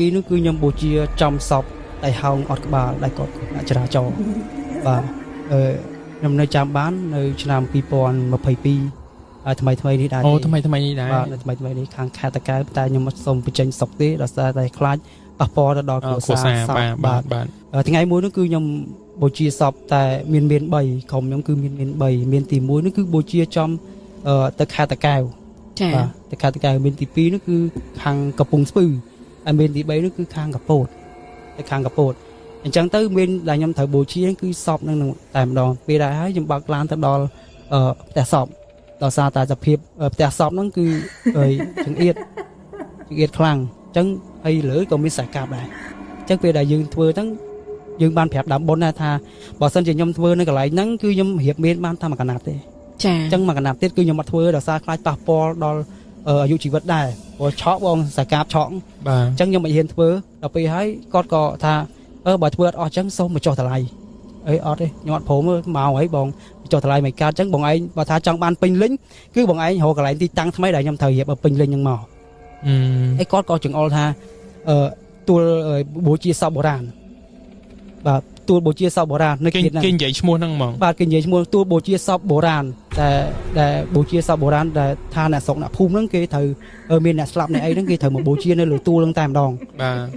ទី2នោះគឺខ្ញុំបូជាចំសពតែហោងអត់ក្បាលដែលគាត់ចរាចរណ៍បាទខ្ញុំនៅចាំបាននៅឆ្នាំ2022ថ្មីនេះដែរថ្មីនេះដែរបាទថ្មីនេះខាងខេត្តតាកែវតែខ្ញុំមិនសូមបញ្ចេញសុកទេដោយសារតែខ្លាចប៉ះពាល់ទៅដល់គ្រួសារបាទថ្ងៃមួយនោះគឺខ្ញុំបូជាសពតែមាន3ក្រុមខ្ញុំគឺមាន3មានទី1នោះគឺបូជាចំទៅខេត្តតាកែវចា៎បាទទៅខេត្តតាកែវមានទី2នោះគឺខាងកំពង់ស្ពឺហើយមានទី3នោះគឺខាងកពតទៅខាងកពតអញ្ចឹងទៅមានដែលខ្ញុំត្រូវបូជាគឺសពនឹងតែម្ដងពេលដែរហើយខ្ញុំបើកឡានទៅដល់ផ្ទះសពដោយសារតែសភាពផ្ទះសពហ្នឹងគឺចង្អៀតខ្លាំងអញ្ចឹងហើយលើក៏មានខ្សែកាបដែរអញ្ចឹងពេលដែលយើងធ្វើហ្នឹងយើងបានប្រាប់ដើមបុណ្យថាបើសិនជាខ្ញុំធ្វើនៅកន្លែងហ្នឹងគឺខ្ញុំរៀបមានបានតែមួយកណាត់ទេចាអញ្ចឹងមួយកណាត់ទៀតគឺខ្ញុំអត់ធ្វើដោយសារខ្លាចប៉ះពាល់ដល់អាយុជីវិតដែរព្រោះឆក់បងខ្សែកាបឆក់បាទអញ្ចឹងខ្ញុំមិនហ៊ានធ្វើដល់ពេលហើយគាត់ក៏ថាបើធ្វើអត់អស់អញ្ចឹងសូមបញ្ចុះតម្លៃអត់ទេខ្ញុំអត់ព្រមមកហើយបងបញ្ចុះតម្លៃមិនកើតអញ្ចឹងបងឯងបើថាចង់បានពេញលេញគឺបងឯងរកកន្លែងទីតាំងថ្មីដែលខ្ញុំត្រូវរៀបពេញលេញហ្នឹងមកហើយគាត់ក៏ចង្អុលថាទួលបូជាសពបុរាណបាទទួលបូជាសពបុរាណនៅគេនិយាយឈ្មោះហ្នឹងហ្មងបាទគេនិយាយឈ្មោះទួលបូជាសពបុរាណតែបូជាសពបុរាណដែលថាអ្នកស្រុកអ្នកភូមិហ្នឹងគេត្រូវមានអ្នកស្លាប់អ្នកអីហ្នឹងគេត្រូវមកបូជានៅលើទួលហ្នឹងតែម្ដង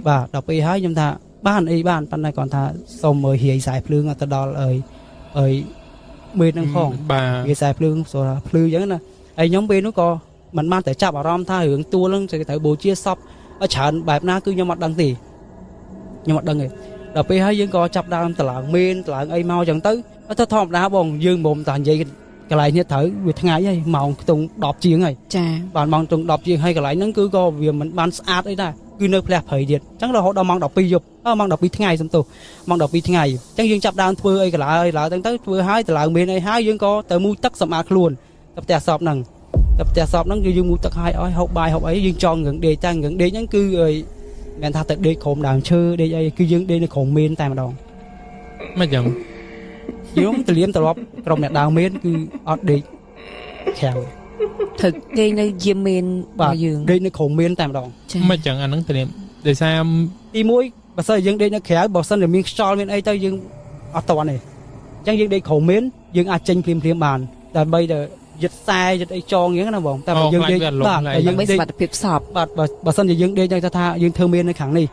បាទដល់ពេលហើយខ្ញុំថាបានប៉ុន្តែគាត់ថាសូមមើលរាយខ្សែភ្លើងទៅដល់មេហ្នឹងផងរាយខ្សែភ្លើងសូមភ្លឺអញ្ចឹងណាហើយខ្ញុំពេលនោះក៏មិនបានតែចាប់អារម្មណ៍ថារឿងទួលហ្នឹងគេត្រូវបូជាសពច្រើនបែបណាគឺខ្ញុំអត់ដឹងទេដល់ពេលហើយយើងក៏ចាប់ដើមតឡើងមេនតឡើងអីមកអញ្ចឹងទៅធម្មតាបងយើងមុំតានិយាយកន្លែងនេះត្រូវវាថ្ងៃហើយម៉ោងខ្ទង់10ជាងហើយចាបាទម៉ោងខ្ទង់10ជាងហើយកន្លែងហ្នឹងគឺក៏វាមិនបានស្អាតអីដែរគឺនៅផ្ទះព្រៃទៀតអញ្ចឹងរហូតដល់ម៉ោង12យប់ម៉ោង12ថ្ងៃសំទោសម៉ោង12ថ្ងៃអញ្ចឹងយើងចាប់ដើមធ្វើអីកន្លែងឡើងទៅធ្វើហើយតឡើងមេនអីហើយយើងក៏ទៅមូលទឹកសម្អាតខ្លួនទៅផ្ទះសពហ្នឹងគឺយើងមូលទឹកហើយហូបបាយហូបអីយើងចង់រឿងដេកតែរឿងដេកហ្នឹងគឺមិនថាទៅដេកក្រោមដើមឈើដេកអីគឺយើងដេកនៅក្រោមមេនតែម្ដងមិនអញ្ចឹងយើងទលាមត្រឡប់ក្រុមអ្នកដើមមេនគឺអត់ដេកក្រៅត្រូវដេកនៅយាមមេនរបស់យើងដេកនៅក្រោមមេនតែម្ដងមិនអញ្ចឹងអាហ្នឹងទលាមដោយសារទី1បើសិនយើងដេកនៅក្រៅបើសិនតែមានខ្យល់មានអីទៅយើងអត់តន់ទេអញ្ចឹងយើងដេកក្រោមមេនយើងអាចចេញភ្លាមបានដើម្បីទៅយឹតខ្សែយឹតអីចងអញ្ចឹងណាបងតែយើងដេកបាទយើងមានសមត្ថភាពសពបាទបើសិនជាយើងដេកយ៉ាងថាយើងធ្វើមាននៅខាងនេះ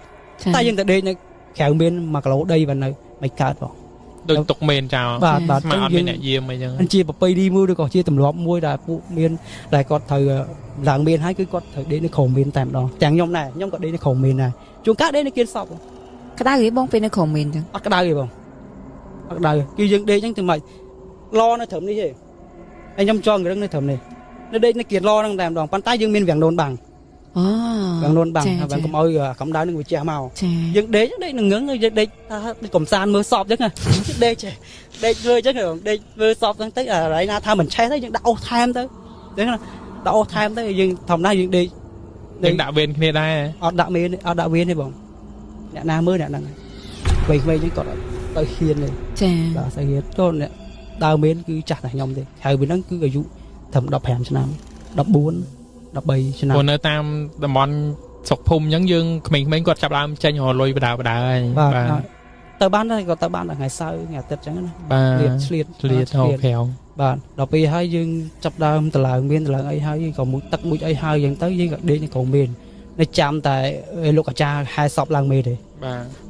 តែយើងទៅដេកនៅក្រៅមាន1គីឡូដីបាននៅមិនកើតបងដូចទុកមេនចោលបាទមកអត់មានអ្នកយាមអីចឹងជាប្រពៃណីមួយឬក៏ជាទម្លាប់មួយដែលពួកមានដែលគាត់ត្រូវឡើងមានហើយគឺគាត់ត្រូវដេកនៅក្រោមមានតែម្ដងទាំងខ្ញុំដែរខ្ញុំក៏ដេកនៅក្រោមមានដែរជួនកាលដេកនៅគៀនសពក្តៅហីបងពេលនៅក្រោមមានចឹងអត់ក្តៅទេបងអត់ក្តៅគឺយើងដេកចឹងទៅមិនឡនៅត្រឹមនេះទេហើយខ្ញុំចង់រឹងនៅត្រឹមនេះនៅដេកនៅគៀនឡហ្នឹងតែម្ដងប៉ុន្តែយើងមានវាំងនូនបាំងវាំងនូនបាំងវាំងកុំឲ្យកម្ដៅនឹងវាជះមកយើងដេកនឹងងឹងយើងដេកថាដូចកំសាន្តមើលសពចឹងដេកធ្វើចឹងដេកមើលសពហ្នឹងទៅអារ៉ៃណាថាមិនឆេះទៅយើងដាក់អូសថែមទៅចឹងណាដាក់អូសថែមទៅយើងធម្មតាយើងដេកយើងដាក់វេនគ្នាដែរអត់ដាក់វេនទេបងអ្នកណាមើលអ្នកហ្នឹងវែងចឹងគាត់ទៅហ៊ានទេចាបាទទៅហ៊ានចូលអ្នកដើមមេនគឺចាស់តែខ្ញុំទេហើយវាហ្នឹងគឺអាយុត្រឹម15ឆ្នាំ14 13ឆ្នាំព្រោះនៅតាមតំបន់ស្រុកភូមិអញ្ចឹងយើងក្មេងៗគាត់ចាប់ដើមចេញរលុយបដាហើយបាទទៅបានដែរក៏ទៅបានដល់ថ្ងៃសៅរ៍ថ្ងៃអាទិត្យអញ្ចឹងណាឆ្លៀតហៅក្រៅបាទដល់ពេលហើយយើងចាប់ដើមតឡើងមានតឡើងអីហើយក៏មួយទឹកមួយអីហើយអញ្ចឹងទៅយើងក៏ដេកនៅក្រោមមាននៅចាំតែលោកអាចារ្យហែសពឡើងមេទេ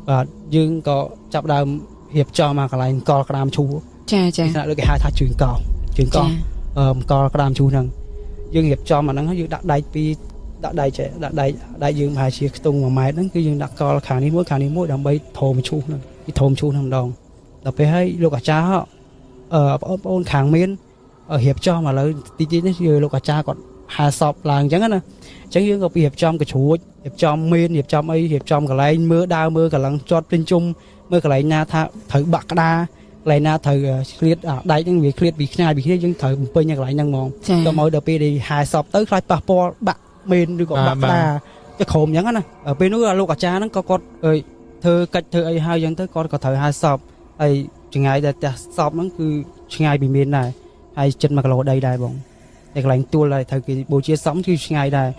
បាទយើងក៏ចាប់ដើមរៀបចំមកកន្លែងកលក្តាមឈូចាដូចគេហៅថាជើងកោមកលក្តាមឈូហ្នឹងយើងរៀបចំអាហ្នឹងហើយយើងដាក់ដែកដាក់ដែកយើងប្រហែលជាខ្ទង់1ម៉ែត្រហ្នឹងគឺយើងដាក់កលខាងនេះមួយដើម្បីធំឈូសហ្នឹងធំឈូសហ្នឹងម្ដងដល់ពេលហើយលោកអាចារ្យបងប្អូនខាងមានរៀបចំឥឡូវទីនេះគឺលោកអាចារ្យគាត់ហៅសពឡើងអញ្ចឹងណាអញ្ចឹងយើងក៏រៀបចំកជ្រួចរៀបចំមានរៀបចំអីរៀបចំកន្លែងមើលដើរមើលកន្លងជាប់ពេញជុំមើលកន្លែងណាថាត្រូវបាក់ក្តារកន្លែងណាត្រូវឃ្លាតដែកហ្នឹងវាឃ្លាតពីខ្ញាយពីគ្នាយើងត្រូវបំពេញកន្លែងហ្នឹងហ្មងទៅមកដល់ពេលដែលហែសពទៅខ្លាចប៉ះពាល់បាក់មេនឬក៏បាក់ក្តារទៅក្រោមអញ្ចឹងណាពេលនោះលោកអាចារ្យហ្នឹងក៏គាត់ធ្វើកិច្ចធ្វើអីហើយអញ្ចឹងទៅគាត់ក៏ត្រូវហែសពហើយឆ្ងាយតែផ្ទះសពហ្នឹងគឺឆ្ងាយពីមេនដែរហើយជិត1គីឡូដីដែរបងតែកន្លែងទួលហើយត្រូវគេបូជាសពគឺឆ្ងាយដែរ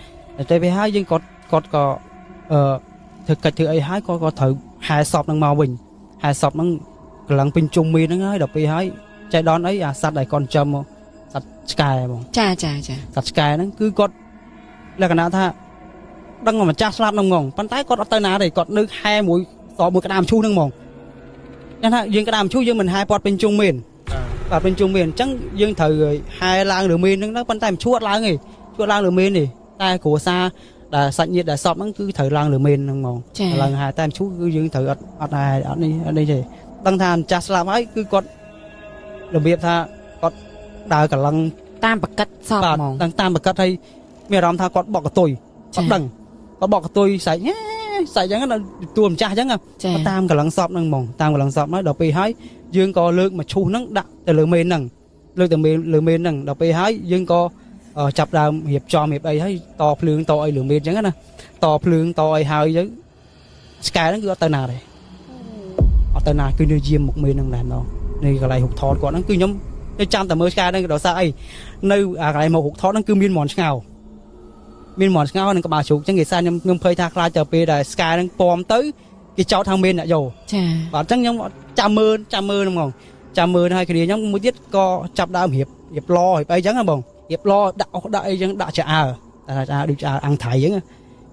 តែពេលហើយយើងគាត់ក៏ ធ្វើកិច្ចធ្វើអីហើយក៏ត្រូវហែសពនឹងមកវិញហែសពនឹងកម្លាំងពេញជុំមានហ្នឹងហើយដល់ពេលហើយចៃដនអីអាសត្វដែលគាត់ចំមកសត្វឆ្កែបង ចា សត្វឆ្កែហ្នឹងគឺគាត់លក្ខណៈថាដឹងថាម្ចាស់ស្លាប់នឹងហ្មងប៉ុន្តែគាត់អត់ទៅណាទេគាត់នៅហែមួយសមួយក្តាមឈូសហ្នឹងហ្មងយ៉ាងថាយើងក្តាមឈូសយើងមិនហែគាត់ពេញជុំមានបាទពេញជុំមានអញ្ចឹងយើងត្រូវហែឡើងលើមានហ្នឹងប៉ុន្តែមិនឈួតឡើងទេឈួតឡើងលើមានទេតែគ្រួសារដែលសាច់ញាតិដែលសពហ្នឹងគឺត្រូវឡើងលើមានហ្នឹងហ្មងឡើងហែតែមិនឈូសគឺយើងត្រូវអត់ហែអត់នេះទេដឹងថាម្ចាស់ស្លាប់ហើយគឺគាត់របៀបថាគាត់ដើរកន្លង តាមបកិតសពហ្មង ដឹងតាមបកិតហើយមានអារម្មណ៍ថាគាត់បកកតុយគាត់ដឹងគាត់បកកតុយសាច់អញ្ចឹងតួម្ចាស់អញ្ចឹងតាមកន្លងសពហ្នឹងហ្មងតាមកន្លងសពហើយដល់ពេលហើយយើងក៏លើកមកឈូសហ្នឹងដាក់ទៅលើមេនហ្នឹងលើកទៅលើមេនហ្នឹងដល់ពេលហើយយើងក៏ចាប់ដើមរៀបចំរៀបអីហើយតភ្លើងតអីលើមេនអញ្ចឹងណាតភ្លើងតអីហើយទៅឆ្កែហ្នឹងគឺអត់ទៅណាទេអត់ទៅណាគឺនៅយាមមុខមេនហ្នឹងដែរម្ដងនៅកន្លែងហុកថតគាត់ហ្នឹងគឺខ្ញុំទៅចាំតែមើលឆ្កែហ្នឹងដោយសារអីនៅកន្លែងមកហុកថតហ្នឹងគឺមានមន់ឆ្ងោនឹងក្បាលជ្រូកអញ្ចឹងគេសារខ្ញុំភ័យថាខ្លាចទៅពេលដែលឆ្កែហ្នឹងពំទៅគេចោទថាមានអ្នកយកចាបាទអញ្ចឹងខ្ញុំចាំមើលហ្មងចាំមើលហើយគ្នាខ្ញុំមួយទៀតក៏ចាប់ដើមរៀបឡរៀបអីអញ្ចឹងណាបងរៀបឡដាក់អុសដាក់អីអញ្ចឹងដាក់ឆ្អើតែឆ្អើដូចឆ្អើអាំងថៃអញ្ចឹង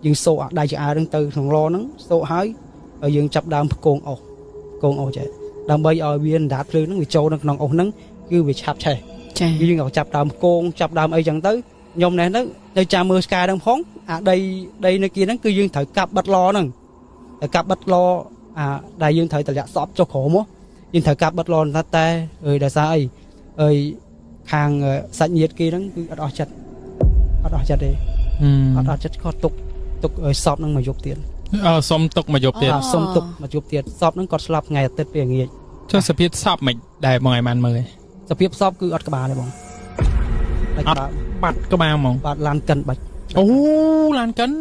យើងសូកដៃឆ្អើហ្នឹងទៅក្នុងឡហ្នឹងសូកហើយយើងចាប់ដើមផ្គងអុសចេះដើម្បីឲ្យវាអណ្ដាតភ្លើងហ្នឹងវាចូលនៅក្នុងអុសហ្នឹងគឺវាឆាប់ឆេះចាយើងក៏ចាប់ដើមផ្គងចាប់ដើមអីអញ្ចឹងទៅខ្ញុំនេះទៅចាំមើលឆ្កែហ្នឹងផងអាដីនៅគៀនហ្នឹងគឺយើងត្រូវកាប់បិទឡហ្នឹងតែកាប់បិទឡអាដែលយើងត្រូវតម្លាក់សពចុះក្រោមមកយើងត្រូវកាប់បិទឡតែដោយសារអីខាងសាច់ញាតិគេហ្នឹងគឺអត់អស់ចិត្តទេអត់អស់ចិត្តគាត់ទុកឲ្យសពហ្នឹងមកយកទៀតសុំទុកមកយកទៀតសុំទុកមកយកទៀតសពហ្នឹងគាត់ស្លាប់ថ្ងៃអាទិត្យពេលល្ងាចចុះសភាពសពមិនដែលបងឲ្យបានមើលសភាពសពគឺអត់ក្បាលទេបងអត់បាត់ក្បាលហ្មងបាទឡានកិនបាច់អូឡានកិន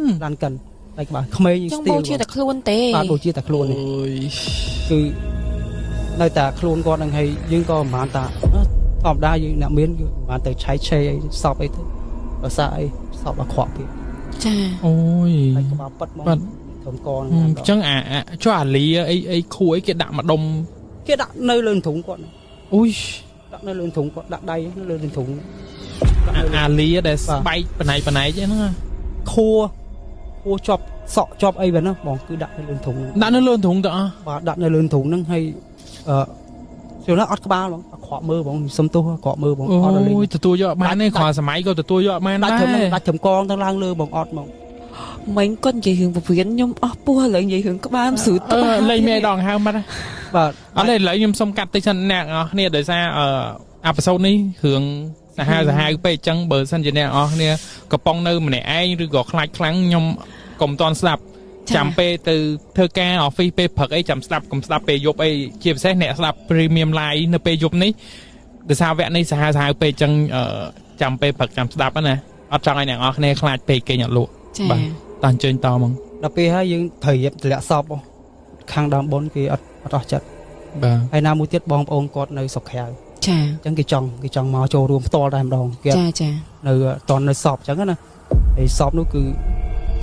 តែក្បាលក្មេងស្ទៀងបូជាតែខ្លួនទេបាទបូជាតែខ្លួនទេគឺនៅតែខ្លួនគាត់នឹងហើយយើងក៏មិនបានថាធម្មតាយើងអ្នកមានគឺមិនបានទៅឆៃឆេអីសពអីទៅដោយសារអីសពអាក្រក់ពេកចាអូយតែក្បាលប៉ិតមកត្រឹមកហ្នឹងអញ្ចឹងចុះអាលីអីខួរអីគេដាក់មកដុំគេដាក់នៅលើធុងគាត់អូយដាក់នៅលើធុងគាត់ដាក់ដៃនៅលើធុងអាលីដែលស្បែកបណៃហ្នឹងខួរជាប់សក់ជាប់អីបែបហ្នឹងបងគឺដាក់នៅលើធុងដាក់នៅលើធុងទៅអស់បាទដាក់នៅលើធុងហ្នឹងហើយជឿណាអត់ក្បាលបងអាក្រក់មើលបងសុំទោសអាក្រក់មើលបងអត់អូយទទួលយកបានទេគ្រាន់សម័យក៏ទទួលយកបានដែរដាច់ត្រឹមកងទៅឡើងលើបងអត់មកមិញគាត់និយាយរឿងពវៀនខ្ញុំអស់ពោះឥឡូវនិយាយរឿងក្បាលស្រួលទៅលេងមេដងហៅមកបាទអត់ទេឥឡូវខ្ញុំសុំកាត់តិចសិនអ្នកនរគ្នាដោយសារអេពីសូតនេះរឿងសាហាវពេកអញ្ចឹងបើសិនជាអ្នកនរគ្នាកំពុងនៅម្នាក់ឯងឬក៏ខ្លាចខ្លាំងខ្ញុំកុំតន់ស្ដាប់ចាំពេលទៅធ្វើការ office ពេលព្រឹកអីចាំស្ដាប់កុំស្ដាប់ពេលយប់អីជាពិសេសអ្នកស្ដាប់ premium live នៅពេលយប់នេះដោយសារវគ្គនេះសាហាវពេកអញ្ចឹងចាំពេលព្រឹកចាំស្ដាប់ណាអត់ចង់ឲ្យអ្នកនរគ្នាខ្លាចពេកគេអត់លក់បាទតោះអញ្ជើញតហ្មងដល់ពេលហើយយើងត្រូវរៀបតម្លាក់សពខាងដើមបុនគេអត់អស់ចិត្តបាទហើយណាមួយទៀតបងប្អូនគាត់នៅស្រុកក្រៅចាអញ្ចឹងគេចង់មកចូលរួមផ្ទាល់តែម្ដងគេចានៅតន់នៅសពអញ្ចឹងណាហើយសពនោះគឺ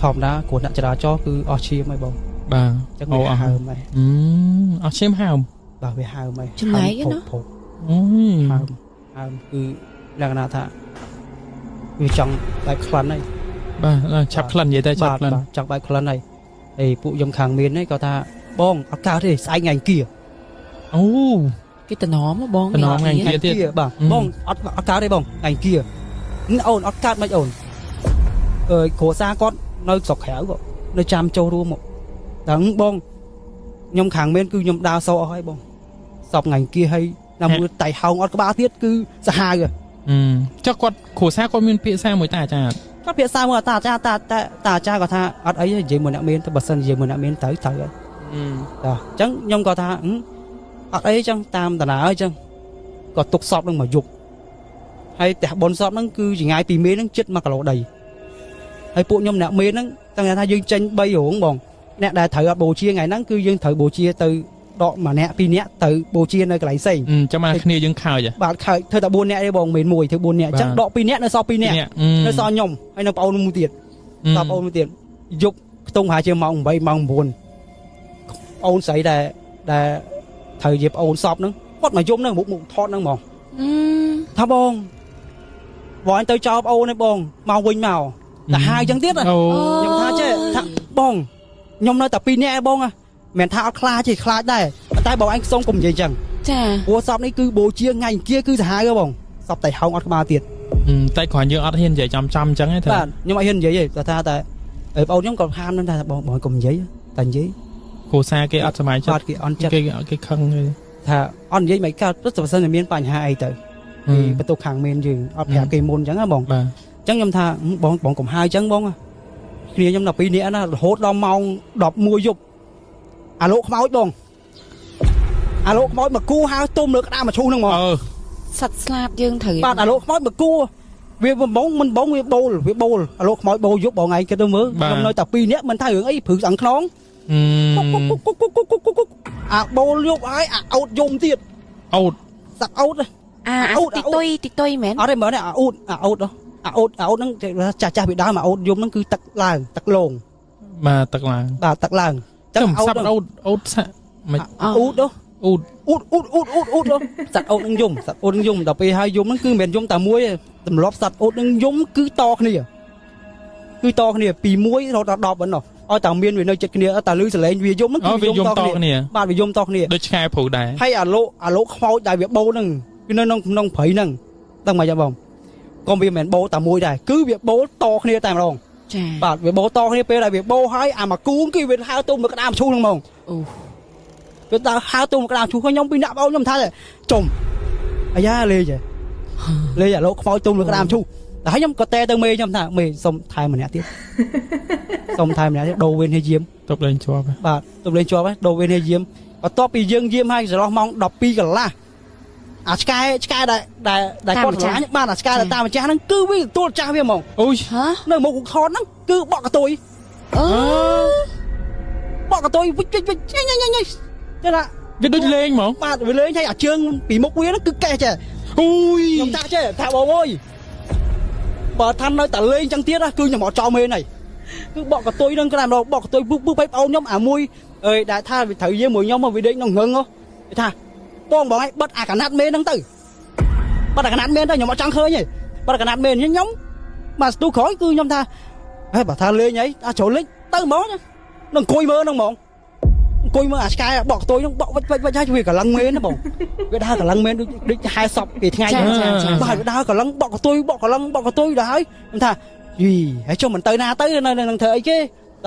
ធម្មតាគ្រូអ្នកចរាចរណ៍គឺអស់ឈាមហើយបងបាទអញ្ចឹងវាហើមហើយអស់ឈាមហើមបាទវាហើមហើយចំណែកណាអូយហើមគឺលក្ខណៈថាវាចង់បែបក្លិនហើយបាទឆាប់ក្លិននិយាយទៅឆាប់ក្លិនចង់បែបក្លិនហើយពួកខ្ញុំខាងមានហ្នឹងគាត់ថាបងអត់កើតទេស្អែកថ្ងៃគៀអូគេតំណមបងតំណមថ្ងៃគៀទៀតបាទបងអត់កើតទេបងថ្ងៃគៀអូនអត់កើតមិនអូនគ្រួសារគាត់នៅស្រុកក្រៅគាត់នៅចាំចូលរួមមកដឹងបងខ្ញុំខាងមានគឺខ្ញុំដើរសោអស់ហើយបងសពថ្ងៃគៀហើយណាមួយតៃហោងអត់ក្បាលទៀតគឺសាហាវចុះគាត់គ្រួសារគាត់មានភាសាមួយតាអាចារ្យគាត់ភាសាមួយតាអាចារ្យតាអាចារ្យគាត់ថាអត់អីទេនិយាយមួយអ្នកមានទៅបើសិននិយាយមួយអ្នកមានទៅហើយតាអញ្ចឹងខ្ញុំគាត់ថាអត់អីចឹងតាមតាណាអញ្ចឹងគាត់ទុកសពនឹងមកយប់ហើយផ្ទះបុនសពហ្នឹងគឺចង្ងាយពីមេហ្នឹងជិត1គីឡូដីហើយពួកខ្ញុំអ្នកមេហ្នឹងទាំងថាយើងចេញ3រោងបងអ្នកដែលត្រូវអត់បូជាថ្ងៃហ្នឹងគឺយើងត្រូវបូជាទៅដក1នាក់2នាក់ទៅបូជានៅកន្លែងផ្សេងចាំមកគ្នាយើងខើចបាទខើចធ្វើតែ4នាក់ទេបងមិនមួយធ្វើ4នាក់អញ្ចឹងដក2នាក់នៅសល់2នាក់នៅសល់ខ្ញុំហើយនៅប្អូនមួយទៀតយប់ខ្ ខ្ទង់ប្រហែលជាម៉ោង8ម៉ោង9អូនស្រីដែលត្រូវជាប្អូនសពហ្នឹងគាត់មកយំហ្នឹងមុខថតហ្នឹងហ្មងថាបងអញទៅចោលប្អូនឯងបងមកវិញមកតែហើយអញ្ចឹងទៀតខ្ញុំថាចេះថាបងខ្ញុំនៅតែ2នាក់ឯងបងមិនថាអត់ខ្លាចទេខ្លាចដែរតែបងអញសុំកុំនិយាយអញ្ចឹងចាព្រោះសពនេះគឺបូជាថ្ងៃអង្គារគឺសាហាវបងសពតែហោងអត់ក្បាលទៀតតែគ្រាន់យើងអត់ហ៊ាននិយាយចំអញ្ចឹងទេបាទខ្ញុំអត់ហ៊ាននិយាយទេថាតែបងអូនខ្ញុំក៏ហាមនឹងថាបងកុំនិយាយតែនិយាយគ្រួសារគេអត់សម័យចិត្តគេអន់ចិត្តគេខឹងថាអត់និយាយមិនកើតព្រោះបើសិនតែមានបញ្ហាអីទៅពីបន្ទុកខាងមានយើងអត់ប្រាប់គេមុនអញ្ចឹងណាបងបាទអញ្ចឹងខ្ញុំថាបងកុំហើយអញ្ចឹងបងគ្នាខ្ញុំដល់2នាក់ណារហូតដល់ម៉ោង11យប់អាលោកខ្មោចបងអាលោកខ្មោចមកគូហៅទុំលើក្តារមកឈូសហ្នឹងហ្មងសត្វស្លាប់យើងត្រូវបាទអាលោកខ្មោចមកគូវាបងមិនបងវាបូលអាលោកខ្មោចបូលយប់បងឯងគិតទៅមើលខ្ញុំនៅតែ2នាក់មិនថារឿងអីព្រឹកស្អងខ្នងអាបូលយប់ហើយអាអោតយំទៀតអោតសត្វអោតទីតុយមែនអត់ទេមើលនេះអាអោតហ្នឹងចាស់ពីដើមអាអោតយំហ្នឹងគឺទឹកឡើងទឹកលងបាទទឹកឡើងបាទទឹកឡើងចឹងសត្វអោតសាក់មិនអ៊ូតអ៊ូតសត្វអ៊ូតនឹងយំដល់ពេលហើយយំហ្នឹងគឺមិនមែនយំតែមួយទេទម្លាប់សត្វអ៊ូតនឹងយំគឺតគ្នាពី1រហូតដល់10ហ្នឹងឲ្យតែមានវានៅចិត្តគ្នាតែលឺសលេងវាយំហ្នឹងគឺវាយំតគ្នាបាទវាយំតគ្នាដូចឆ្កែព្រូដែរហើយអាលោកខ្មោចដែលវាបោហ្នឹងគឺនៅក្នុងព្រៃហ្នឹងដឹងមកចាំបងក៏វាមិនមែនបោតែមួយដែរគឺវាបោតគ្នាតែម្ដងចាបាទវាបោតគ្នាពេលដែលវាបោហើយអាមកគូងគឺវាហៅទុំមកក្តាមឈូសហ្នឹងហ្មងអូវាដើរហៅទុំមកក្តាមឈូសខ្ញុំពីដាក់បោខ្ញុំថាចំអាយ៉ាលេងអាលោកខ្មោចទុំមកក្តាមឈូសតែខ្ញុំក៏តែទៅមេខ្ញុំថាមេសុំថែម្នាក់ទៀតដូរវេនឲ្យយាមទប់លេងជាប់បាទទប់លេងជាប់ហើយដូរវេនឲ្យយាមបន្ទាប់ពីយើងយាមហើយចន្លោះម៉ោង12កន្លះអាឆ្កែដែលគាត់ឆ្លាញ់បាទអាឆ្កែដែលតាមម្ចាស់ហ្នឹងគឺវាទទួលចាស់វាហ្មងអូយនៅមុខថតហ្នឹងគឺបកកតុយបកកតុយវិចញ៉ាចឹងណាវាដូចលេងហ្មងបាទវាលេងហើយអាជើងពីមុខវាហ្នឹងគឺកេះចេះអូយខ្ញុំថាបងអើយបើថានៅតែលេងចឹងទៀតគឺខ្ញុំអត់ចោលមេនហើយគឺបកកតុយហ្នឹងក្រែម្ដងបកកតុយពុះបេបអូនខ្ញុំអាមួយអើយដែលថាវាត្រូវយាមមួយខ្ញុំមកវាដេកក្នុងងឹងគេថាបងឯងបិទអាកណាត់មេនហ្នឹងទៅបិទអាកណាត់មេនទៅខ្ញុំអត់ចង់ឃើញទេបិទអាកណាត់មេនខ្ញុំមកស្ទូក្រោយគឺខ្ញុំថាហេបើថាលេងអីអាចចូលលេងទៅហ្មងនឹងអង្គុយមើលហ្នឹងហ្មងអង្គុយមើលអាឆ្កែបកកតុយហ្នឹងបកវិចហើយវាកម្លាំងមេនណាបងវាដើរកម្លាំងមេនដូចហែសពពីថ្ងៃបាទវាដើរកម្លាំងបកកតុយដល់ហើយខ្ញុំថាយីហើយចុះមិនទៅណាទៅនៅនឹងធ្វើអីគេ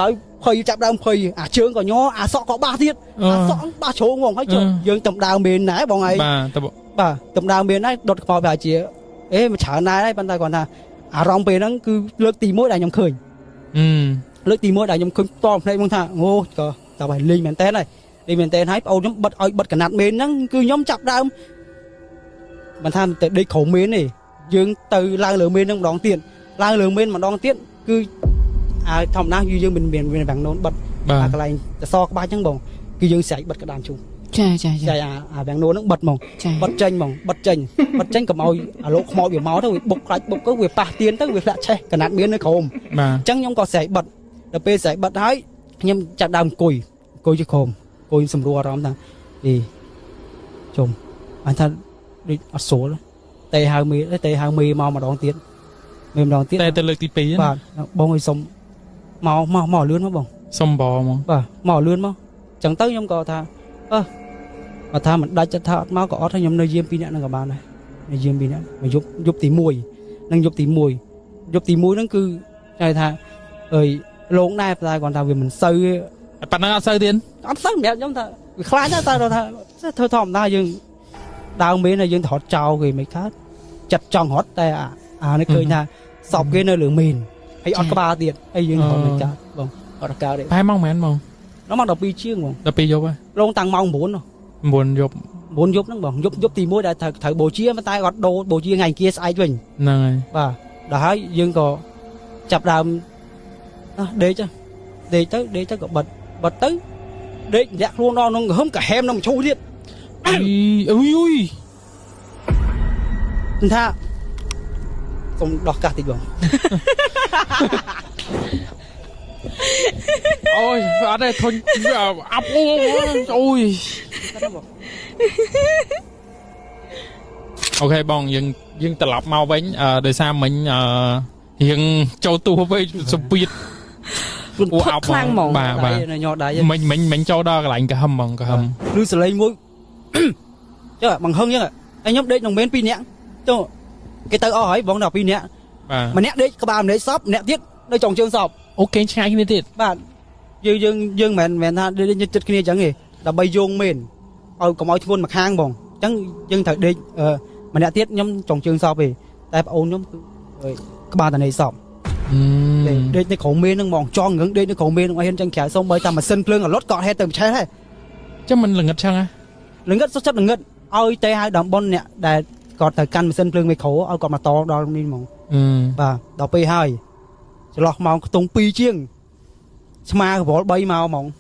ដោយភ័យចាប់ដើមភ័យអាជើងក៏ញ័រអាសក់ក៏បាសទៀតអាសក់បាសជ្រងហ្មងហើយចុះយើងតំដើមមេនដែរបងឯងបាទតំដើមមេនដែរដុតខ្មោចប្រហែលជាមួយច្រើនដែរហើយប៉ុន្តែគាត់ថាអារម្មណ៍ពេលហ្នឹងគឺលើកទី1ដែលខ្ញុំឃើញលើកទី1ដែលខ្ញុំឃើញតបភ្នែកខ្ញុំថាអូក៏តែបើលេងមែនតើហើយប្អូនខ្ញុំបិទកណាត់មេនហ្នឹងគឺខ្ញុំចាប់ដើមមិនថាទៅដេកក្រោមមេនទេយើងទៅឡើងលើមេនហ្នឹងម្ដងទៀតឡើងលើមេនម្ដងទៀតគឺអាធម្មតាយើងមិនមានវាងណូនបិទអាកន្លែងសក្បាច់ហ្នឹងបងគឺយើងស្រែកបិទកណ្ដាលជូចាស្រែកអាវាងណូនហ្នឹងបិទហ្មងបិទចេញកុំឲ្យអាលោកខ្មោចវាមកទៅវាបុកខ្លាច់បុកទៅវាប៉ះទៀនទៅវាធ្លាក់ឆេះកណាត់មាននៅក្រោមអញ្ចឹងខ្ញុំក៏ស្រែកបិទដល់ពេលស្រែកបិទហើយខ្ញុំចាប់ដើមអង្គុយជាក្រោមអង្គុយសម្រួលអារម្មណ៍ថាជុំអញថាដូចអត់ស្រួលតែហៅមេមកម្ដងទៀតតែទៅលើកទី2បាទបងឲ្យសុំមកលឿនមកបងសុំបងមកបាទមកលឿនមកអញ្ចឹងទៅខ្ញុំក៏ថាបើថាមិនដាច់ចិត្តថាអត់មកក៏អត់ហើយខ្ញុំនៅយាម2នាក់ហ្នឹងក៏បានដែរនៅយាម2នាក់មកយប់ទី1និងយប់ទី1ហ្នឹងគឺគេថាអើយលងដែរតែគាត់ថាវាមិនសូវប៉ុណ្ណឹងអត់សូវទៀតអត់សូវសម្រាប់ខ្ញុំថាវាខ្លាចតែថាធ្វើធម្មតាយើងដើមមេនហើយយើងថតចោលគេមិនកើតចិត្តចង់រត់តែអានេះឃើញថាសពគេនៅលើមេនហើយអត់ក្បាលទៀតហើយយើងរត់មិនកើតបងអត់កើតទេប្រហែលម៉ោងមែនបងដល់ម៉ោង12ជាងបង12យប់ហ៎លងតាំងម៉ោង9យប់ហ្នឹងបងយប់ទី1ដែលត្រូវបូជាតែគាត់ដូរបូជាថ្ងៃអង្គារស្អែកវិញហ្នឹងហើយបាទដល់ហើយយើងក៏ចាប់ដើមដេកទៅក៏បិទទៅដេកលាក់ខ្លួនដល់ក្នុងហឹមកាហែមនឹងឈូសទៀតអុយថាសុំដោះកាសតិចបង ôi ở đây thôi ấp ôi ok bong nhưng tập lọc mau bánh đời sao mình hiện châu tu với sụp bịt ủa ọc bà mình cho đó cái lạnh cả hầm bằng cả hầm lưu sờ lên mũi chứ bằng hơn chứ anh nhóc đấy đồng bên pin nhẹ chứ cái tao hỏi bóng đọc pin nhẹ mà nhẹ đấy các bạn đấy shop nhẹ tiếc đây trồng trường sọp ok trai cái này bạn dương mền tha đi chật kia chẳng gì là bay vuông mền còn mọi thôn mặc hang bồng chẳng dương thật đi mà nhẹ tiếc nhóm trồng trường sọp về tại ôn nhóm các bạn tại này sọp đây cái khẩu mê nó mòn cho ngưỡng đây cái khẩu mê nó hiện tranh khẽ xong bởi ta mà sân lương ở lót cọ hay từ trái hay chứ mình là ngất chăng á là ngất xuất chất là ngất ôi tê hai đồng bon nè để còn thời căn mà sân lương với khẩu ôi còn mà to đo đi mong và đọc p2 lọt màu tung pi chiêng ma bỏ bay màu mong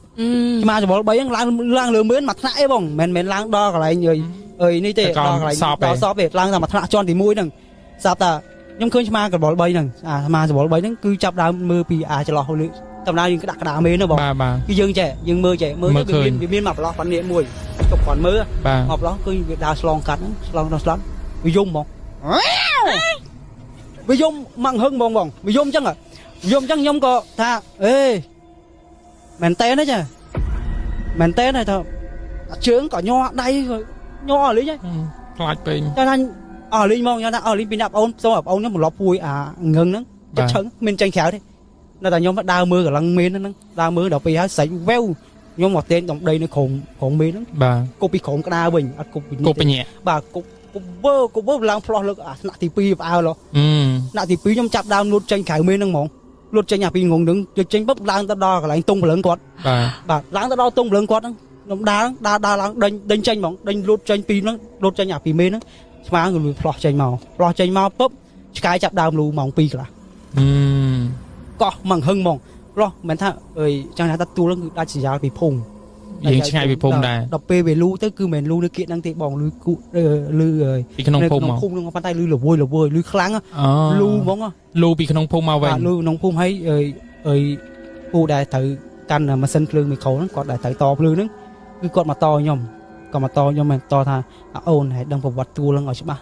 ma bỏ bay lang lừa mướn mặt nãy bông mình lang đo cái này người ơi ní tê đo cái này đo so về lang ra mặt nãy cho thì mũi nằng sao ta nhóm khơi ma cái bỏ bay nằng ma bỏ bay nó cứ chập đau mưa pi cho lọt hồi tầm nào những cái đặc đá mê nó bỏ cái dương trẻ dương mưa bị miên mặt lọt bắn điện mùi chụp còn mưa ngọc đó cứ đào slong cắn slong bị dung bông bị dung mặn hơn bông bị dung chăng dung chăng nhóm có tha ê mền té đấy chứ mền té này thôi trướng có nho đây rồi nho ở lý nhá lại pin cho nên ở lý mong cho nên ở lý pin đạp ôn xong ôn nó một lọ pui ngưng nó chắc chắn mình tranh khéo đi nó là nhóm bắt đào mưa cả lăng mến nó đào mưa đào pi hái sấy veo nhóm một tên đồng đây nó khổng mến bà cô bị khổng cái đào bình cô bị nhẹ bà cô bơ làm phlo lực nạ thì pi vào rồi nạ thì pi nhóm chặt đào lột tranh khải mến năng mỏng lột tranh nhà pi ngùng đứng tranh bắp lang ta đo cả lại tung lớn quạt bà lang ta đo tung lớn quạt nó đá lang đánh tranh mỏng đánh lột tranh pi nó lột tranh nhà pi mến nó má người phlo tranh màu bắp cái chặt đào lù mỏng pi cả có mằng hưng mong lo mình tha ơi chẳng ta tu nó đã chỉ ra bị phùng những ngày bị phùng này đọc về lưu tới cứ mình lưu nó kiện đang tị bỏng lưu cụ lưu rồi bị cái nông phùng mà phùng nó bàn tay lưu là vui lưu kháng á lưu mong á lưu bị cái nông phùng mau về lưu nông phùng hay ơi u đại tự căn mà sân lương mình khẩu nó còn đại tự to lương nó cứ còn mà to nhom còn mà to nhom mình to tha ôn này đang vào vật tu lưng ở chỗ ba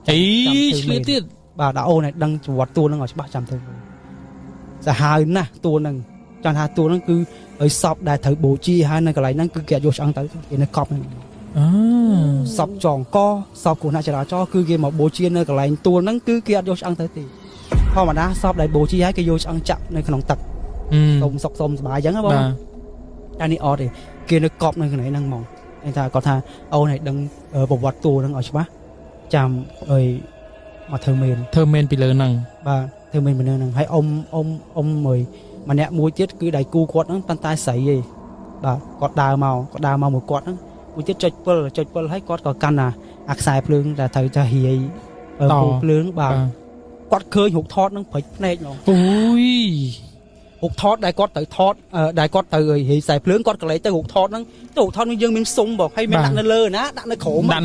ấy chưa tiếc bà đã ôn này đang vật tu lưng ở chỗ ba trăm thôiจะหาหน้าตัวนึงจังหาตัวนั้นคือสอบได้ถือโบจีหานั่นก็ไรนั่นคือแกโยชังถือในกอบนั่นสอบจองก็สอบกูน่าจะได้จ่อคือเกมโบจีนั่นก็ไรตัวนั้นคือแกโยชังถือตีพอมาได้สอบได้โบจีให้แกโยชังจับในขนมตักสมสกสมสบายยังครับบ้างอันนี้ออดเลยเกมในกอบนั่นคือไหนนั่งมองไอ้ท่าก็ท่าเอาไหนดังบวชตัวนั่งเอาใช่ปะจำมาเทอร์เมนไปเลยนั่งบ้าtheo mình nè hay ông mời mà nè mua chết cứ đầy cu quạt nó bàn tay sấy gì bà quạt đào màu một quạt nó mua chết chật pơ hay quạt có căn ạc xài lương là thời cho hì ở lương bà quạt khơi hụt thót nó phải này nó ui hụt thót đại quạt tới thót đại quạt tới hì xài lương quạt cái lấy tới hụt thót nó dương mình sung bảo hay mình đặt nó lơ ná đặt nó khổ mà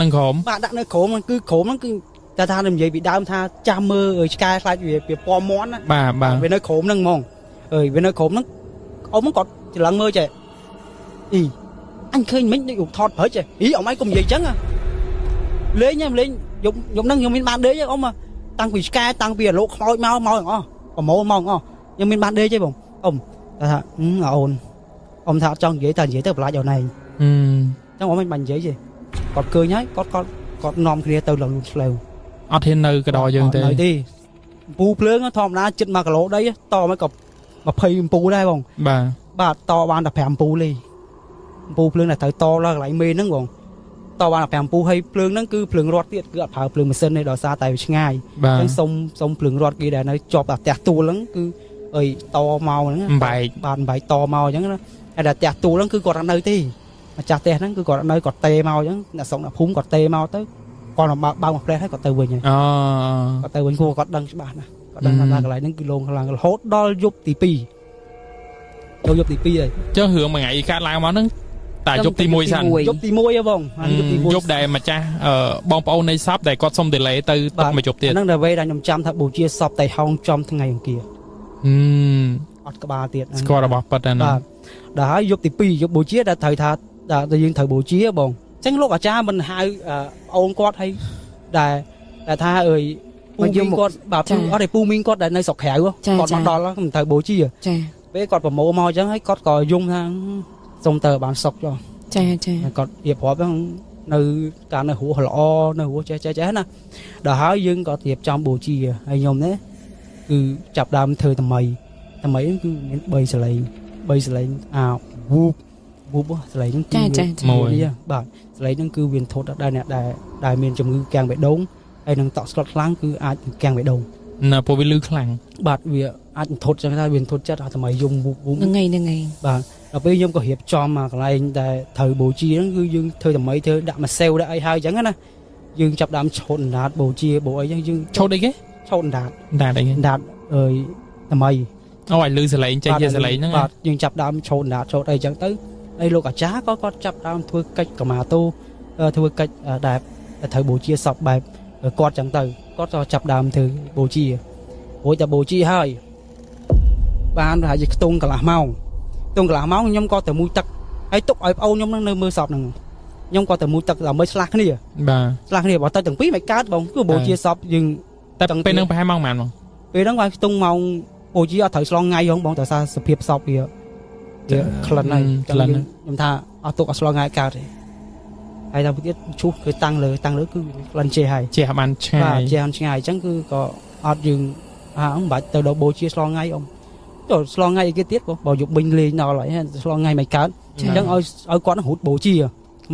đặt nó khổ mà cứ khổ nó cứ ta tha làm gì bị đau tha cha mơ ở sky lại về po món á bà về nơi khổm nâng mong về nơi khổm nó ông còn thì lặng mơ chạy ý anh khơi mấy cái thọt hở chạy ý ông ấy cùng gì chấn à lấy nha lên dùng nâng dùng mình ban đế chứ ông mà tăng vì sky tăng vì lỗ khói mau còn mồ mong nhưng mình ban đế chứ bông ông ta tha ông tha cho dễ tờ dễ tới lại giờ này trong ông mình bằng dễ gì còn cười nhái còn nom kia từ lần lều ở thiên nơi cái đò dương thế đi pu plướng nó thòm lá chích mà cái lỗ đấy to mấy cọc mà phây pu đây bông bà to ban đập hàm pu li pu plướng là tới to là lại mê nó bông to ban đập hàm pu hay plướng nó cứ plướng rót tiệt cứ phá plướng mà sơn này đỏ xa tại ngay cái sông plướng rót kia để nó chọc là tẹt tu lắm cứ to màu nó bài to màu chẳng nó hay là tẹt tu lắm cứ còn nơi thì mà chặt tẹt nó cứ còn nơi còn tê màu chẳng là sống là phúng còn tê màu tới còn là bao một plek hết có từ bình có từ bình cô có đăng bạn này có đăng là lại những kilo là hốt đo giúp tí pi rồi chứ hưởng mà ngày khác lại món nó tại giúp tí môi xanh giúp tí môi không giúp đây mà cha bong bóng này sắp để có xong để lấy từ mà chụp tiền năng là về là 100 thật bù chia sọp tại hông trong tháng ngày kia អត់ក្បាលទៀត ស្គាល់របស់ប៉ិតណាបាទដល់ហើយយប់ទី2យប់បូជាដែលត្រូវថាតែយើងត្រូវបូជាបងអញ្ចឹងលោកអាចារ្យមិនហៅប្អូនគាត់ឲ្យដែលថាអើយពូមីងគាត់បាទអត់ទេពូមីងគាត់ដែលនៅស្រុកក្រៅគាត់មកដល់មិនត្រូវបូជាចាពេលគាត់ប្រមូលមកអញ្ចឹងហើយគាត់ក៏យំថាសុំទៅបានសុខចុះចាគាត់រៀបរាប់ហ្នឹងនៅការនៅរស់ល្អនៅរស់ចេះណាដល់ហើយយើងក៏រៀបចំបូជាហើយខ្ញុំនេះគឺចាប់ដើមធ្វើថ្មីគឺមាន3សលេងវូបសលេងហ្នឹងគឺមួយបាទសលេងហ្នឹងគឺវាធត់ដល់អ្នកដែលមានជំងឺកាំងបេះដូងហើយនឹងតក់ស្លុតខ្លាំងគឺអាចកាំងបេះដូងណាព្រោះវាលឺខ្លាំងបាទវាអាចធត់ចឹងថាវាធត់ចិត្តថ្មីយំវូបហ្នឹងហើយបាទដល់ពេលខ្ញុំក៏រៀបចំមកកន្លែងដែលត្រូវបូជាហ្នឹងគឺយើងធ្វើថ្មីធ្វើដាក់ម៉ាសេវដាក់អីហើយចឹងណាយើងចាប់ដើមឆូតអណ្ដាតបូជាបូអីចឹងយើងឆូតអីគេឆូតអណ្ដាតអីគេអណ្ដាតអើយថ្មីអូឲ្យលឺសលេងចេញជាសលេងហ្នឹងបាទយើងចាប់ដើមឆូតអណ្ដាតឆូតអីចឹងទៅហើយលោកអាចារ្យក៏គាត់ចាប់ដើមធ្វើកិច្ចកម្មាតូធ្វើកិច្ចដែលត្រូវបូជាសពបែបគាត់ចឹងទៅគាត់ក៏ចាប់ដើមធ្វើបូជារួចតែបូជាហើយបានប្រហែលជាខ្ទង់កន្លះម៉ោងខ្ញុំក៏ទៅមួយទឹកហើយទុកឲ្យប្អូនខ្ញុំនៅមើលសពហ្នឹងខ្ញុំក៏ទៅមួយទឹកដើម្បីឆ្លាស់គ្នាបើទៅទាំងពីរមិនកើតបងគឺបូជាសពយើងតែពេលហ្នឹងប្រហែលម៉ោងប៉ុន្មានបងពេលហ្នឹងបានខ្ទង់ម៉ោងបូជាអត់ត្រូវឆ្លងថ្ងៃហងបងតែសារសភាពសពវាក្លិនហើយខ្ញុំថាអត់ទុកអត់ឆ្លងថ្ងៃកើតទេហើយដល់ទៀតឈូសគឺតាំងលើគឺក្លិនជេរហើយជេរបានឆ្ងាយជេរបានឆ្ងាយអញ្ចឹងគឺក៏អត់យើងមិនបាច់ទៅដល់បូជាឆ្លងថ្ងៃទៅឆ្លងថ្ងៃអីគេទៀតបើយកបិញលេងដល់ហើយឆ្លងថ្ងៃមិនកើតអញ្ចឹងឲ្យគាត់ហូតបូជា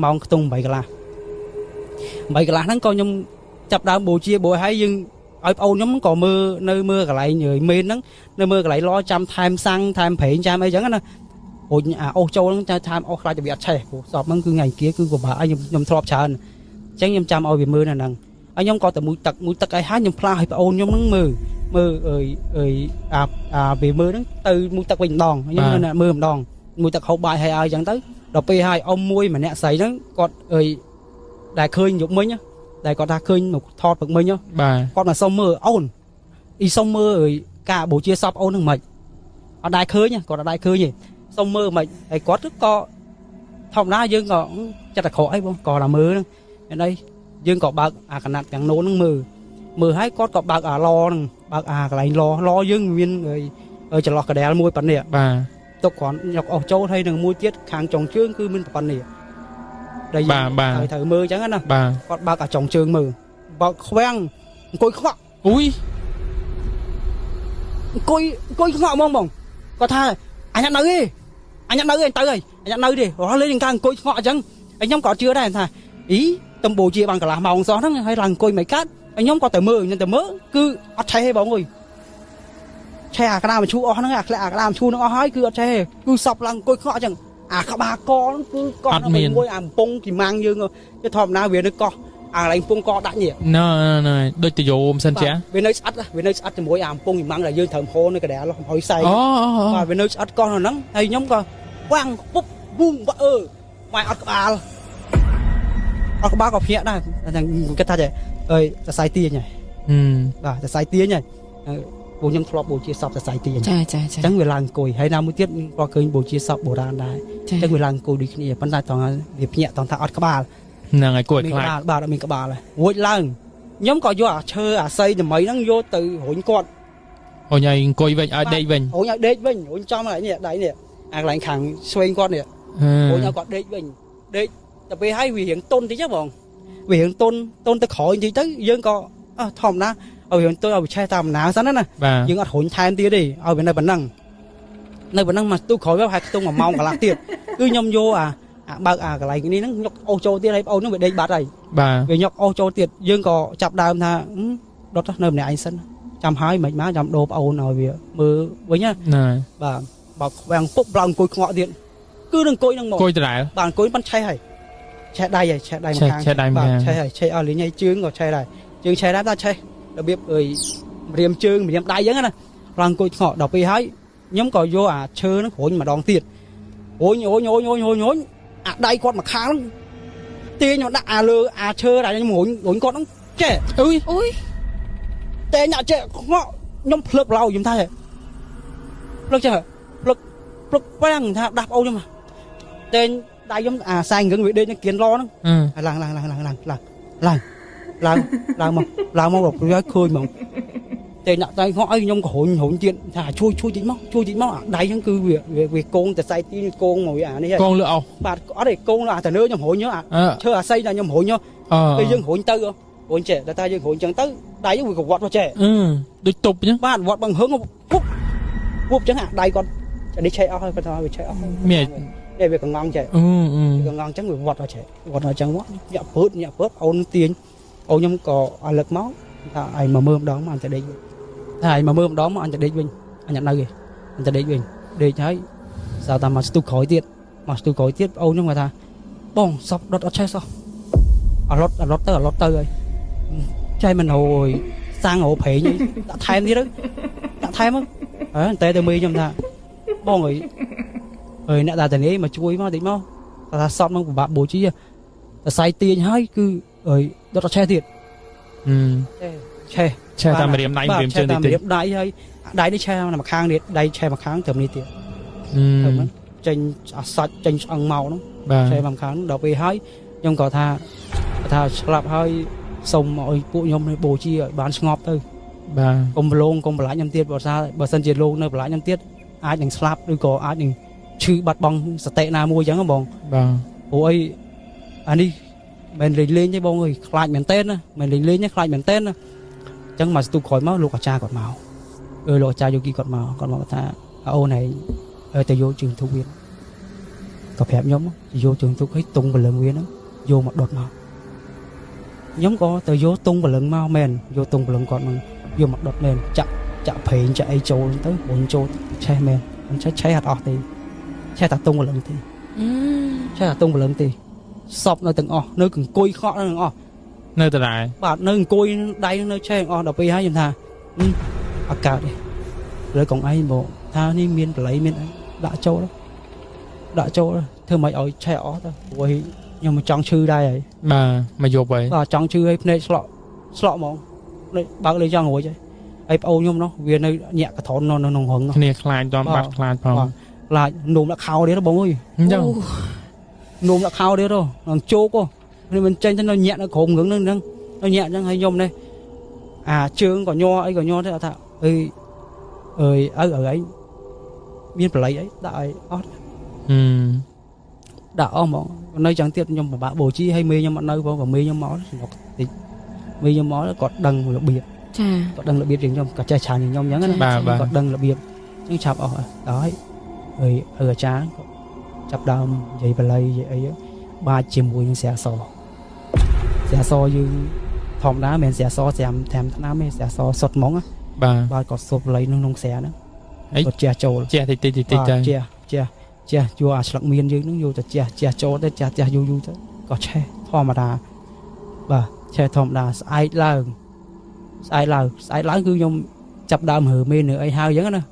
ម៉ោងខ្ទង់8កន្លះហ្នឹងក៏ខ្ញុំចាប់ដើមបូជាហើយយើងឲ្យប្អូនខ្ញុំក៏មើលកន្លែងមេនហ្នឹងនៅមើលកន្លែងឡចាំថែមសាំងថែមប្រេងចាំអីចឹងណាអូនអូសចូលហ្នឹងថែមអូសខ្លាចតែវាអត់ឆេះព្រោះសពហ្នឹងគឺថ្ងៃគៀគឺពិបាកឲ្យខ្ញុំធ្លាប់ច្រើនអញ្ចឹងខ្ញុំចាំឲ្យវាមើលនៅហ្នឹងហើយខ្ញុំក៏ទៅមួយទឹកឲ្យខ្ញុំផ្លាស់ឲ្យប្អូនខ្ញុំហ្នឹងមើលវាមើលហ្នឹងទៅមួយទឹកវិញម្ដងខ្ញុំមើលម្ដងមួយទឹកហូបបាយឲ្យអញ្ចឹងទៅដល់ពេលឲ្យអ៊ំមួយម្នាក់ស្រីហ្នឹងគាត់ដែលឃើញយប់មិញដែលគាត់ថាឃើញមកថតពឹកមិញគាត់មកសុំមើលអូនសុំមើលការបូជាសពអូនហ្នឹងមិនអត់ដែរឃើញគាត់អត់ដែរឃើញទេសុំមើលមិនហើយគាត់ក៏ធម្មតាយើងក៏ចិត្តតែក្រអីបងក៏តែមើលហ្នឹងឯនេះយើងក៏បើកអាកណាត់ទាំងនោះហ្នឹងមើលហើយគាត់ក៏បើកអាឡហ្នឹងបើកអាកន្លែងឡយើងមានចន្លោះកដែលមួយប៉ុណ្ណេះបាទទុកគ្រាន់យកអស់ចូលហើយនឹងមួយទៀតខាងចុងជើងគឺមានប៉ុណ្ណេះដែលយើងត្រូវមើលអញ្ចឹងណាគាត់បើកអាចុងជើងមើលបើកខ្វាំងអង្គុយខ្វក់អុយអង្គុយខ្វក់ហ្មងគាត់ថាអញអត់នៅទេអញទៅហើយអញអត់នៅទេរហូតលេងអង្គុយខ្វក់អញ្ចឹងហើយខ្ញុំក៏ជឿដែរថាតំបូជាបានកន្លះម៉ោងសោះហ្នឹងហើយឡើងអង្គុយមិនកាត់ហើយខ្ញុំក៏ទៅមើលគឺអត់ឆេះទេបងអើយឆេះអាក្តារមឈូអស់ហ្នឹងអាក្តារមឈូហ្នឹងអស់ហើយគឺអត់ឆេះគឺសពឡើងអង្គុយខ្វក់អញ្ចឹងអាក្បាលកហ្នឹងគឺកោះមួយអាកំពង់គីម៉ាំងយើងទៅធម្មតាវានៅកោះអាកន្លែងពងកដាក់ញ៉េណ៎ដូចទៅយោមសិនចាវានៅស្អិតជាមួយអាកំពង់គីម៉ាំងដែលយើងត្រូវហូរនៅកណ្ដាលហុយសែងបាទវានៅស្អិតកោះហ្នឹងហើយខ្ញុំក៏វាំងពុបវូងបាក់ម៉ែអត់ក្បាលក៏ភ្ញាក់ដែរតែគិតថាសរសៃទាញហើយបាទសរសៃទាញហើយពួកខ្ញុំធ្លាប់បូជាសពសរសៃទាញចាអញ្ចឹងវាឡើងអង្គុយហើយណាមួយទៀតក៏ឃើញបូជាសពបុរាណដែរអញ្ចឹងវាឡើងអង្គុយដូចគ្នាប៉ុន្តែត្រង់វាភ្ញាក់ត្រង់ថាអត់ក្បាលហ្នឹងហើយគួរខ្លាចបាទអត់មានក្បាលហើយរួចឡើងខ្ញុំក៏យកអាឈើអាស័យថ្មីហ្នឹងយកទៅរុញគាត់អូនឲ្យអង្គុយវិញឲ្យដេកវិញរុញឲ្យដេកវិញរុញចំហើយនេះដៃនេះអាកន្លែងខាងស្វែងគាត់នេះរុញឲ្យគាត់ដេកវិញដេកតែពេលឲ្យវារៀងតុនតិចបងវារៀងតុនទៅក្រោយបន្តិចទៅយើងក៏ធម្មតាឲ្យរៀងតុនឲ្យវាឆេះតាមណាសិនណាយើងអត់រុញថែមទៀតទេឲ្យវានៅប៉ុណ្ណឹងមកទូក្រោយហើយខ្ទង់1ម៉ោងកន្លះទៀតគឺខ្ញុំយកបើកអាកន្លែងនេះហ្នឹងញុកអូសចូលទៀតហើយប្អូនហ្នឹងវាដេកបាត់ហើយវាញុកអូសចូលទៀតយើងក៏ចាប់ដើមថាដុតនៅម្នាក់ឯងសិនចាំហើយមិនមកចាំដូរប្អូនឲ្យវាមើលវិញណាបាទបើខ្វាំងពុកឡើងអង្គុយខ្ងក់ទៀតគឺនឹងអង្គុយនឹងមកអង្គុយដដែលបាទអង្គុយមិនឆេះហើយឆេះដៃហើយឆេះដៃម្ខាងបាទឆេះហើយឆេះអស់លេងហើយជើងក៏ឆេះដែរជើងឆេះដែរតែឆេះរបៀបម្រាមជើងម្រាមដៃអញ្ចឹងណាឡើងអង្គុយខ្ងក់ដល់ពេលហើយខ្ញុំក៏យកអាឈើហ្នឹងរុញម្ដងទៀតរុញអាដៃគាត់មកខាងទាញមកដាក់លើអាឈើដែលខ្ញុំរុញគាត់ហ្នឹងចេះអុយតែញ៉ាចេះខ្ងក់ខ្ញុំភ្លើបឡោខ្ញុំថា plug chứ plug quang tha đạp ô nhưng mà tên đại giống sai ngưỡng vị đây nó kiến lo nó làm một cái khơi mà tên nặng tay ngõ nhông hồn chuyện thả chui chị móc đáy những cứ việc con từ say tin con ngồi này con lựa ao bà có để con là từ nơi nhom hồn nhớ chơi xây là nhom hồn nhớ bây giờ hồn tư hồn trẻ ta giờ hồn chẳng tới đáy những việc vọt vào trẻ được tục nhá bạn vọt bằng hướng hút chẳng hạn đáy con đi chạy ao hay phải thôi chạy ao mẹ để việc còn ngon trẻ còn ngon chẳng người vọt vào chẳng quá nhặt bớt ôn tiền ôn nhom cò lực máu ai mà mơm đó mà anh sẽ đi ai mà mơm đó mà anh sẽ đi mình anh nhận nơi anh sẽ đi mình đi thấy sao ta mà tu khỏi tiết ôn nhưng mà ta bong sọc đốt ở chơi sao lót tới rồi chơi mình hồi sang hộ phê như đã thay gì đó đã thay mất tê từ mi trong ta bong rồi nãy ta từ ấy mà chui mà tí mau ta sọt nó của bạn bố trí ta sai tiền hay cứ rồi đốt ở chơi tiền che ta mà điểm này điểm chơi đi đáy hay đáy đi che là mặt khang đi đáy che mặt khang thầm đi tiền thầm tranh sạch tranh ăn màu nó che mặt khang đầu về hay nhưng có tha slap hơi sông mọi bộ nhom này bổ chi ở bán ngọt thôi cùng lông cùng lại nhâm tiết bỏ ra bờ sân chiến lông nơi lại nhâm tiết ai đừng slap đôi có ai đừng chữ bật bong tệ na mua trắng không bong ôi anh đi mình lên chứ bông ơi lại miền tên á mình lên nhé lại miền tên á chẳng mà tôi khỏi máu lục cha còn màu lục cha vô kia còn màu ta ô này từ vô trường thu viên cặp hẹp nhóm vô trường thu thấy tung và lượng viên đó vô mặt đột màu nhóm có từ vô tung và lượng mau men vô tung và lượng còn mà vô mặt đột lên chạm phê chạy trâu tới bốn trâu che men chạy hạt ọt thì che tạt tung và lượng thì che hạt tung và lượng thì sọp nơi từng nơi cần côi khó nơi nơi từ lại bạn nơi côi đây nơi che đọc đi hay thà cả đi rồi còn ai bộ tha ni miên lấy miên đã châu đó thưa mày ở che ó thôi rồi nhưng mà trong chư đây ấy mà dục vậy và trong chư ấy này slọ mong đây bao lấy cho ngồi chứ ấy âu nhung nó vì nơi nhẹ cái thốn nó nồng hứng nó này khai toàn bát khai phòng là nôm đã khao đấy đó bông ơi nôm đã khao đấy đâu thằng chô cô nên mình tranh cho nó nhẹ nó khổm ngưỡng nó nhẹ chẳng hay nhôm đây trương còn nho thế là thạo ở ấy miên lấy ấy đại ót đã mà nơi chẳng tiếc nhưng mà bạn bổ chi hay mê nhưng mà nơi và mê nhưng món thì mê nhưng món có đằng là biệt có đằng là biệt riêng trong cả trai tràn nhau nhắn có đằng là biệt nhưng chạp ở đó rồi ở trán chạp đau vậy và lấy vậy ấy ba chiều mùi nhưng xẻ so như thòng đá mình xẻ so xem thèm thằng mình xẻ so sọt móng á ba có sụp lấy nông xẻ nữa có chè trâu chè thì chè vô sặc miên dưới nó vô chè trâu đấy chè vô thế có chè thò mà đà bà chè thòng đà ai lỡ cứ nhom chập đam hở mê nữa ai hao giống nữa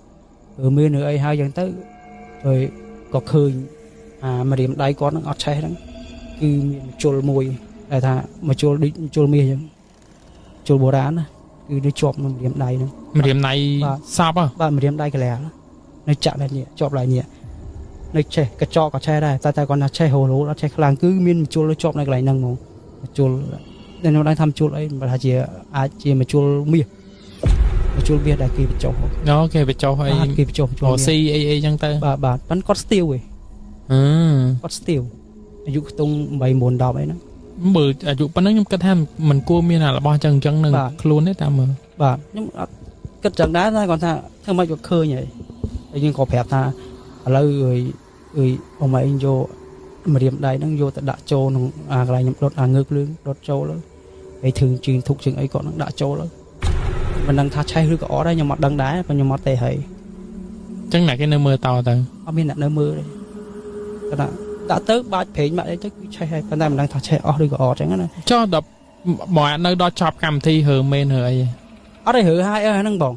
hở mê nữa ai hao giống tới rồi có khơi mà điểm đây có nó ngọt chè đó cứ chôl mùi đại thà mà chôl mì chứ chôl bồ đá cứ đi chọp nó điểm đây nữa mà điểm này sao à mà điểm đây cái lẻ nó chạm lại nhẹ chọp lại nhẹ nó che cái cho cả che đây ta còn là che hồ lố nó che làng cứ miên chôl nó chọp này cái lại nâng mong chôl nên nó đang thăm chôl ấy mà chỉ mà chôl bia đại kỳ bị chọp nó kia bị chọp hay kỳ bị chọp hồ si ấy chẳng tới bà bắn cốt steel rồi cốt steel dụ tung bày mồn đỏ ấy nó bự dụ bắn nó cái tham mình cua miên là bao chân nâng luôn đấy ta mà bà nhưng cái trận đá ra còn tha thương mày được khơi nhỉ nhưng có phép tha là người ông mày vô mà điểm đây nó vô tại đã châu nó lại nhầm đốt ngược lưng đốt châu đó ấy thường truyền thuộc trường ấy còn nó đã châu đó mình đang tha chay hư có đây nhưng mà đằng đá và nhưng mà tệ hay chắc là cái nơi mưa to ta ở bên là nơi mưa đây đã tới ba phê mà đấy chắc chay hay con ta mình đang tha chay ở đây có chẳng này cho đập mọi nơi đó chọc cầm thi hờ men hờ ấy ở đây hử hai ở nâng bòn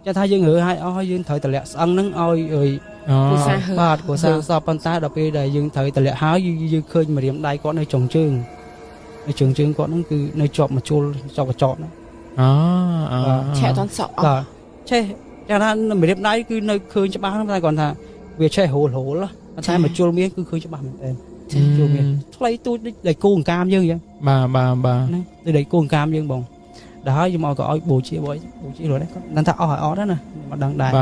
cho thay dương hử hai ở dương thời tờ lẹ ăn nâng oi rồi bạt của sao sao con ta đập đi đây dương thời tờ lẹ háo dương khơi mà điểm đây có nơi trồng trương có nó cứ nơi chọn mà chôn cho cái chọn trẻ toàn sợ chẳng hạn mấy đêm nay cứ nơi khơi cho bác ta còn thà việc chơi hồ hổ đó thay mà chua miếng cứ khơi cho bác mình tên chua miếng lấy tôi đầy cuồng cam dương vậy bà đầy cuồng cam dương bông đó nhưng mà có bố chị rồi đấy nên ta hỏi đó nè mà đăng đài